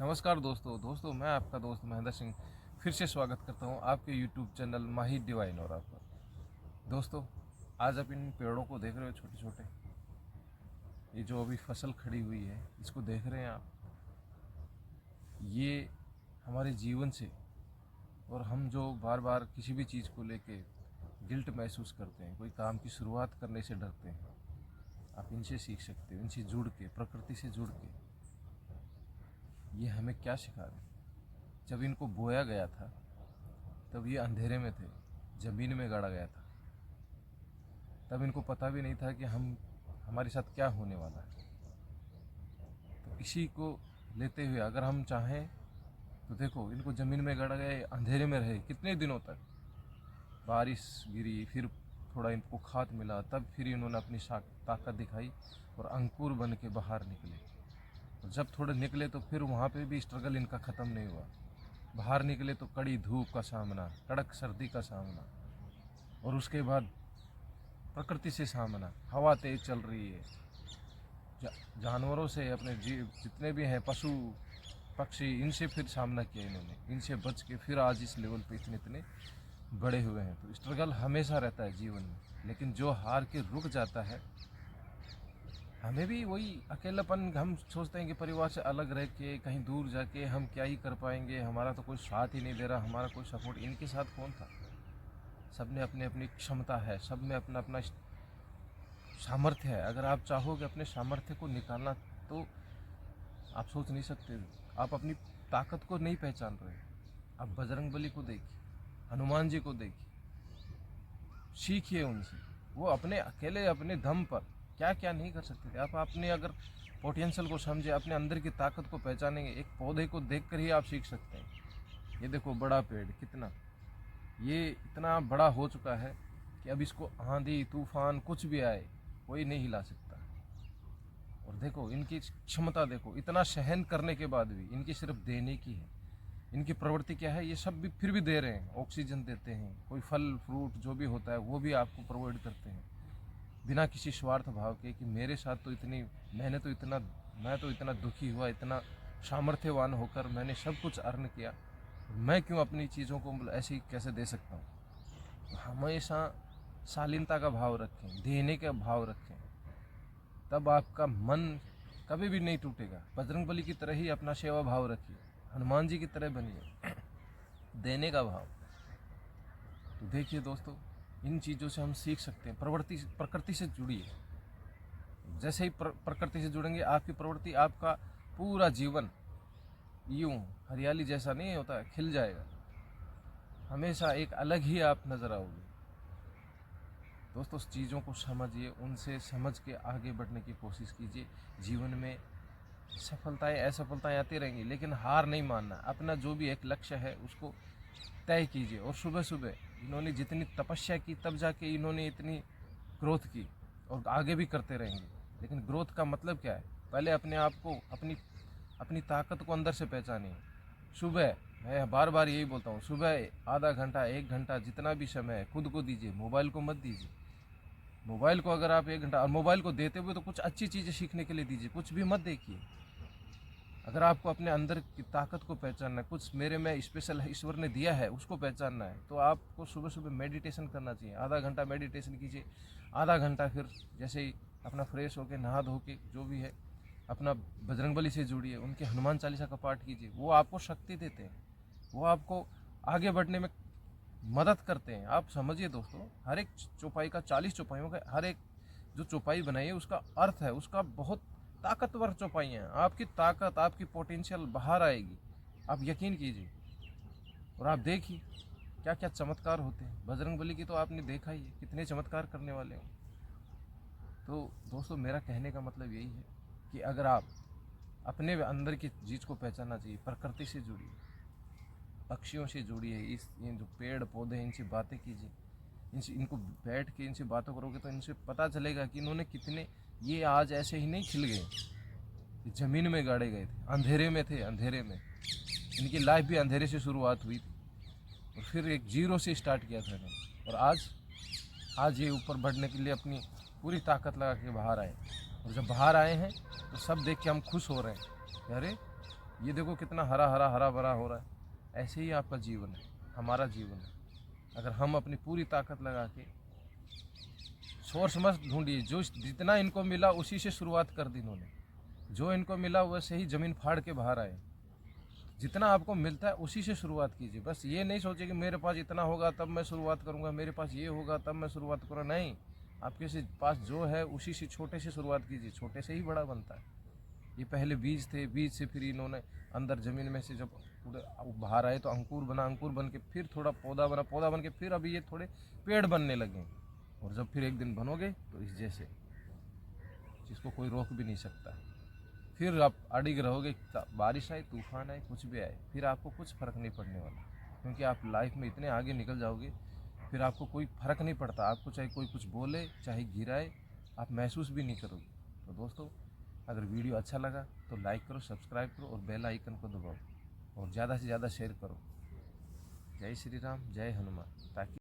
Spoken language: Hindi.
नमस्कार दोस्तों मैं आपका दोस्त महेंद्र सिंह फिर से स्वागत करता हूं आपके यूट्यूब चैनल माही डिवाइन और पर। दोस्तों, आज आप इन पेड़ों को देख रहे हो, छोटे छोटे, ये जो अभी फसल खड़ी हुई है, इसको देख रहे हैं आप। ये हमारे जीवन से, और हम जो बार बार किसी भी चीज़ को लेके गिल्ट महसूस करते हैं, कोई काम की शुरुआत करने से डरते हैं, आप इनसे सीख सकते हो। इनसे जुड़ के, प्रकृति से जुड़ के ये हमें क्या सिखा रहे हैं। जब इनको बोया गया था तब ये अंधेरे में थे, ज़मीन में गाड़ा गया था। तब इनको पता भी नहीं था कि हमारे साथ क्या होने वाला है। तो इसी को लेते हुए अगर हम चाहें तो देखो, इनको ज़मीन में गाड़ा गया, अंधेरे में रहे कितने दिनों तक। बारिश गिरी, फिर थोड़ा इनको खाद मिला, तब फिर इन्होंने अपनी ताकत दिखाई और अंकुर बन के बाहर निकले। और जब थोड़े निकले तो फिर वहाँ पे भी स्ट्रगल इनका ख़त्म नहीं हुआ। बाहर निकले तो कड़ी धूप का सामना, कड़क सर्दी का सामना, और उसके बाद प्रकृति से सामना। हवा तेज चल रही है, जानवरों से, अपने जीव जितने भी हैं, पशु पक्षी, इनसे फिर सामना किया इन्होंने। इनसे बच के फिर आज इस लेवल पे इतने बड़े हुए हैं। तो स्ट्रगल हमेशा रहता है जीवन में, लेकिन जो हार के रुक जाता है, हमें भी वही अकेलापन, हम सोचते हैं कि परिवार से अलग रह के कहीं दूर जाके हम क्या ही कर पाएंगे, हमारा तो कोई साथ ही नहीं दे रहा, हमारा कोई सपोर्ट। इनके साथ कौन था? सब में अपनी अपनी क्षमता है, सब में अपना अपना सामर्थ्य है। अगर आप चाहोगे अपने सामर्थ्य को निकालना तो आप सोच नहीं सकते। आप अपनी ताकत को नहीं पहचान रहे। आप बजरंगबली को देखिए, हनुमान जी को देखिए, सीखिए उनसे। वो अपने अकेले अपने दम पर क्या क्या नहीं कर सकते थे। आप अपने अगर पोटेंशियल को समझे, अपने अंदर की ताकत को पहचानेंगे। एक पौधे को देखकर ही आप सीख सकते हैं। ये देखो, बड़ा पेड़ कितना, ये इतना बड़ा हो चुका है कि अब इसको आंधी तूफान कुछ भी आए, कोई नहीं हिला सकता। और देखो इनकी क्षमता, देखो इतना सहन करने के बाद भी इनकी सिर्फ देने की है। इनकी प्रवृत्ति क्या है, ये सब भी फिर भी दे रहे हैं। ऑक्सीजन देते हैं, कोई फल फ्रूट जो भी होता है वो भी आपको प्रोवाइड करते हैं, बिना किसी स्वार्थ भाव के कि मेरे साथ तो इतनी, मैं तो इतना दुखी हुआ, इतना सामर्थ्यवान होकर मैंने सब कुछ अर्न किया, मैं क्यों अपनी चीज़ों को ऐसे ही कैसे दे सकता हूँ। हमेशा शालीनता का भाव रखें, देने का भाव रखें, तब आपका मन कभी भी नहीं टूटेगा। बजरंगबली की तरह ही अपना सेवा भाव रखिए, हनुमान जी की तरह बनिए, देने का भाव। तो देखिए दोस्तों, इन चीज़ों से हम सीख सकते हैं। प्रकृति से जुड़िए। जैसे ही प्रकृति से जुड़ेंगे, आपकी प्रवृत्ति, आपका पूरा जीवन यूं हरियाली जैसा नहीं होता है, खिल जाएगा। हमेशा एक अलग ही आप नज़र आओगे। दोस्तों, चीज़ों को समझिए, उनसे समझ के आगे बढ़ने की कोशिश कीजिए। जीवन में सफलताएं असफलताएं आती रहेंगी, लेकिन हार नहीं मानना। अपना जो भी एक लक्ष्य है उसको तय कीजिए। और सुबह सुबह इन्होंने जितनी तपस्या की, तब जाके इन्होंने इतनी ग्रोथ की, और आगे भी करते रहेंगे। लेकिन ग्रोथ का मतलब क्या है? पहले अपने आप को, अपनी ताकत को अंदर से पहचानिए। सुबह, मैं बार बार यही बोलता हूँ, सुबह आधा घंटा 1 घंटा जितना भी समय है खुद को दीजिए। मोबाइल को मत दीजिए। मोबाइल को अगर आप 1 घंटा, और मोबाइल को देते हुए तो कुछ अच्छी चीज़ें सीखने के लिए दीजिए, कुछ भी मत देखिए। अगर आपको अपने अंदर की ताकत को पहचानना है, कुछ मेरे में स्पेशल ईश्वर ने दिया है उसको पहचानना है, तो आपको सुबह सुबह मेडिटेशन करना चाहिए। आधा घंटा मेडिटेशन कीजिए। आधा घंटा फिर जैसे ही अपना फ्रेश होके, नहा धो के, जो भी है, अपना बजरंगबली से जुड़िए, उनके हनुमान चालीसा का पाठ कीजिए। वो आपको शक्ति देते हैं, वो आपको आगे बढ़ने में मदद करते हैं। आप समझिए दोस्तों, हर एक चौपाई का, 40 चौपाइयों का हर एक जो चौपाई बनाई है उसका अर्थ है, उसका बहुत ताकतवर चौपाई हैं। आपकी ताकत, आपकी पोटेंशियल बाहर आएगी, आप यकीन कीजिए। और आप देखिए क्या क्या चमत्कार होते हैं। बजरंगबली की तो आपने देखा ही है, कितने चमत्कार करने वाले हैं। तो दोस्तों, मेरा कहने का मतलब यही है कि अगर आप अपने अंदर की चीज़ को पहचानना चाहिए, प्रकृति से जुड़िए, पक्षियों से जुड़िए, ये जो पेड़ पौधे हैं इनसे बातें कीजिए। इनको बैठ के इनसे बातें करोगे तो इनसे पता चलेगा कि इन्होंने कितने, ये आज ऐसे ही नहीं खिल गए, ये ज़मीन में गाड़े गए थे, अंधेरे में थे, अंधेरे में। इनकी लाइफ भी अंधेरे से शुरुआत हुई थी, और फिर एक जीरो से स्टार्ट किया था इन्होंने। और आज ये ऊपर बढ़ने के लिए अपनी पूरी ताकत लगा के बाहर आए। और जब बाहर आए हैं तो सब देख के हम खुश हो रहे हैं कि अरे ये देखो कितना हरा हरा हरा भरा हो रहा है। ऐसे ही आपका जीवन है, हमारा जीवन है। अगर हम अपनी पूरी ताकत लगा के, सोर्स मत ढूंढिए, जो जितना इनको मिला उसी से शुरुआत कर दी इन्होंने, जो इनको मिला वैसे ही ज़मीन फाड़ के बाहर आए। जितना आपको मिलता है उसी से शुरुआत कीजिए। बस ये नहीं सोचिए कि मेरे पास इतना होगा तब मैं शुरुआत करूँगा, मेरे पास ये होगा तब मैं शुरुआत करूँगा। नहीं, आपके से पास जो है उसी से छोटे से शुरुआत कीजिए, छोटे से ही बड़ा बनता है। ये पहले बीज थे, बीज से फिर इन्होंने अंदर ज़मीन में से जब पूरे बाहर आए तो अंकुर बना, अंकुर बन के फिर थोड़ा पौधा बना, पौधा बन के फिर अभी ये थोड़े पेड़ बनने लगे। और जब फिर एक दिन बनोगे तो इस जैसे, जिसको कोई रोक भी नहीं सकता। फिर आप अडिग रहोगे, बारिश आए, तूफान आए, कुछ भी आए, फिर आपको कुछ फ़र्क नहीं पड़ने वाला, क्योंकि आप लाइफ में इतने आगे निकल जाओगे, फिर आपको कोई फ़र्क नहीं पड़ता। आपको चाहे कोई कुछ बोले, चाहे गिराए, आप महसूस भी नहीं करोगे। तो दोस्तों, अगर वीडियो अच्छा लगा तो लाइक करो, सब्सक्राइब करो और बेल आइकन को दबाओ और ज़्यादा से ज़्यादा शेयर करो। जय श्री राम, जय हनुमान। ताकि